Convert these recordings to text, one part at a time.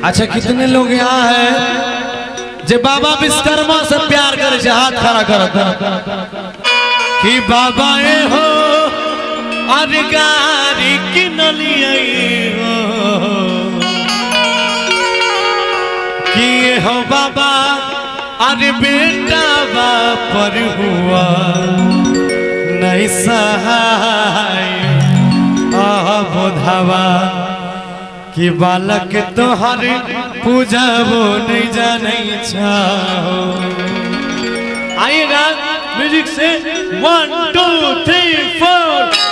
अच्छा कितने लोग यहाँ हैं जे बाबा विश्वकर्मा से प्यार करे छे? हाथ खड़ा करत कि बाबा ए हो अरे गारी किनलिए हो कि हो बाबा अरे बेटा पर हुआ नहीं सहाय बोधावा कि बालक तोहर पूजा वो नहीं जाने चाहो। आइएगा म्यूजिक से 1 2 3 4।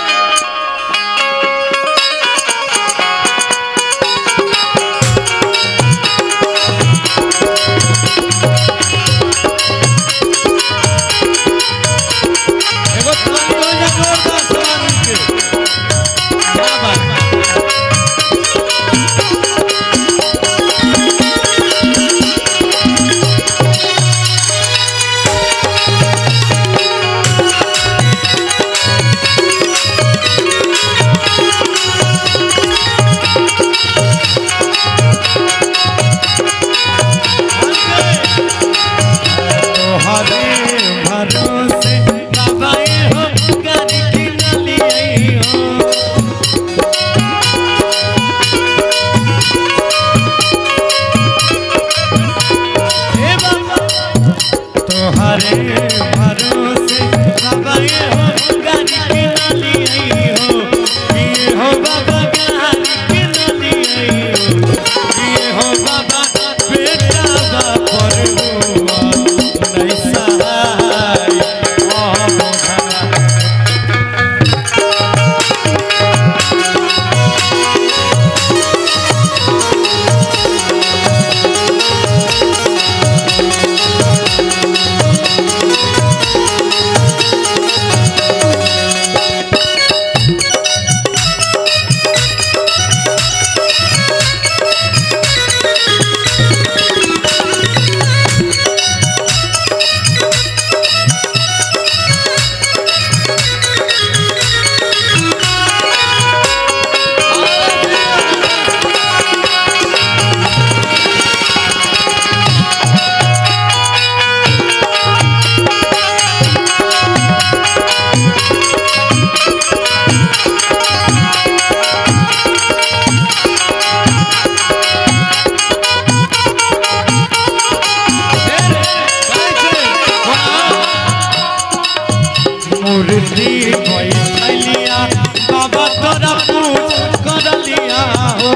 बाबा तोरा पूछ कर लिया हो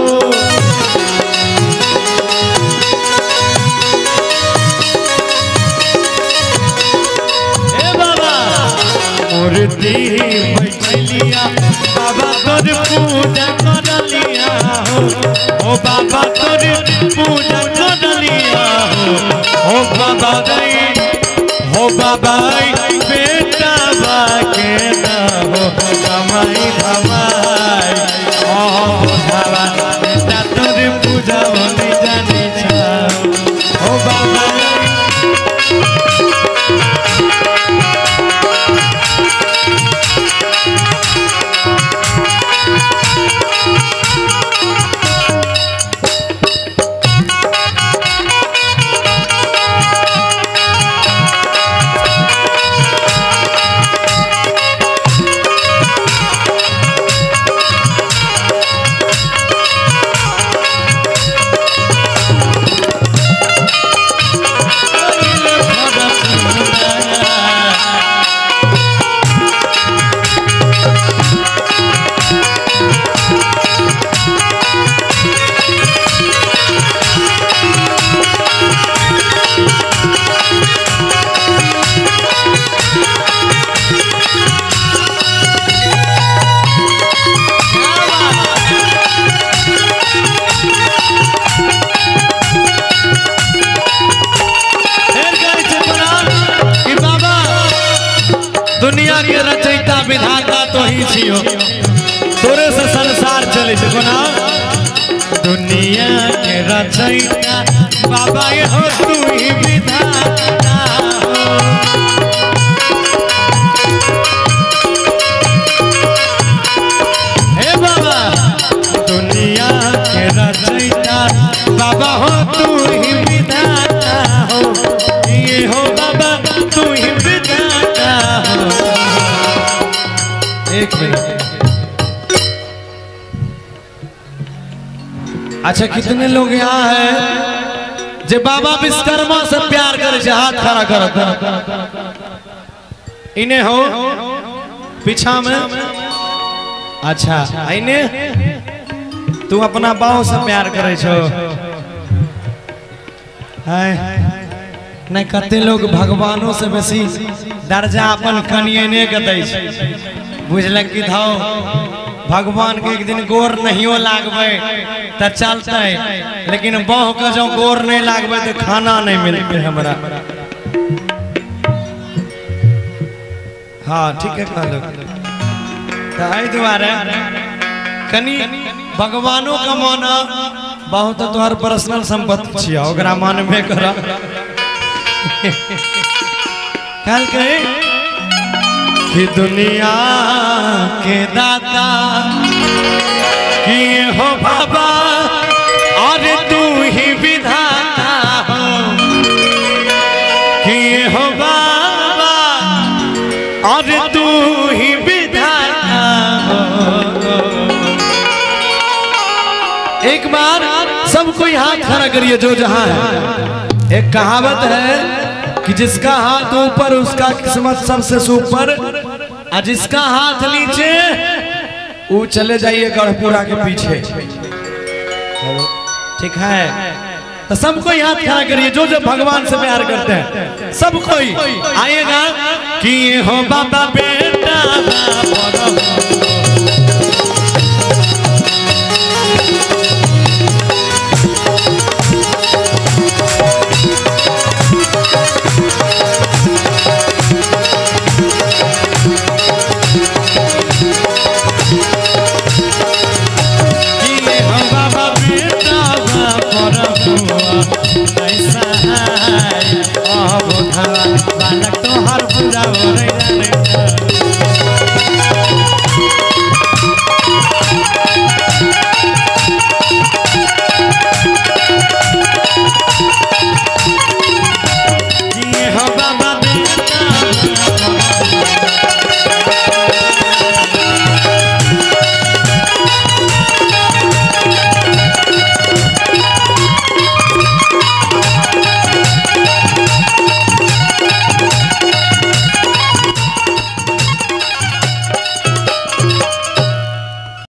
बाबा मूर्ति बैठलिया बाबा तोर पूजा कर लिया हो। ओ बाबा तोर पूजा कर लिया हो बाबा गई हो बाबा बेटा बाके ना हो धमाई धमाई धावा बेटा तोर पूजा नहीं जाने चाहो हो बाबा दुनिया के रचयिता विधाता तो ही छियो तोरे से संसार चले छो ना। दुनिया के रचयिता बाबा ये हो तू ही विधाता हो। हे बाबा दुनिया के रचयिता बाबा हो तू ही विधाता हो, ये हो बाबा तू ही विधाता हो। एक मिनट। अच्छा कितने लोग यहाँ हैं जे बाबा विश्वकर्मा से प्यार करे, हाथ खड़ा करत इन्हें हो पीछा में। अच्छा इन्हें तू अपना बाऊ से प्यार करे छो। नहीं कते लोग भगवानों से बेसी दर्जा अपन कनियने के दै छै, बुझलक कि धाओ भगवान के एक दिन गोर नहियो लागबे त चलते, लेकिन बाह के जो गोर नहीं लागबे तो खाना नहीं मिलते हमरा। हाँ ठीक है कहलो। तो एहि दुआरे कनी भगवानों का माना बहुत तोहर पर्सनल संपत्ति छिया, ओकरा मानबे करा। कल के कि दुनिया के दाता कि हो बाबा और तू ही विधाता हो, कि हो बाबा और तू ही विधाता हो। एक बार सब कोई हाथ खड़ा करिए जो जहां है। एक कहावत है कि जिसका हाथ ऊपर उसका किस्मत सबसे ऊपर, और जिसका हाथ नीचे वो चले जाइए गढ़पुरा के पीछे। ठीक है तो सब कोई हाथ खड़ा करिए जो जो भगवान से प्यार करते हैं, सब कोई आइएगा कि हो बाबा बेटा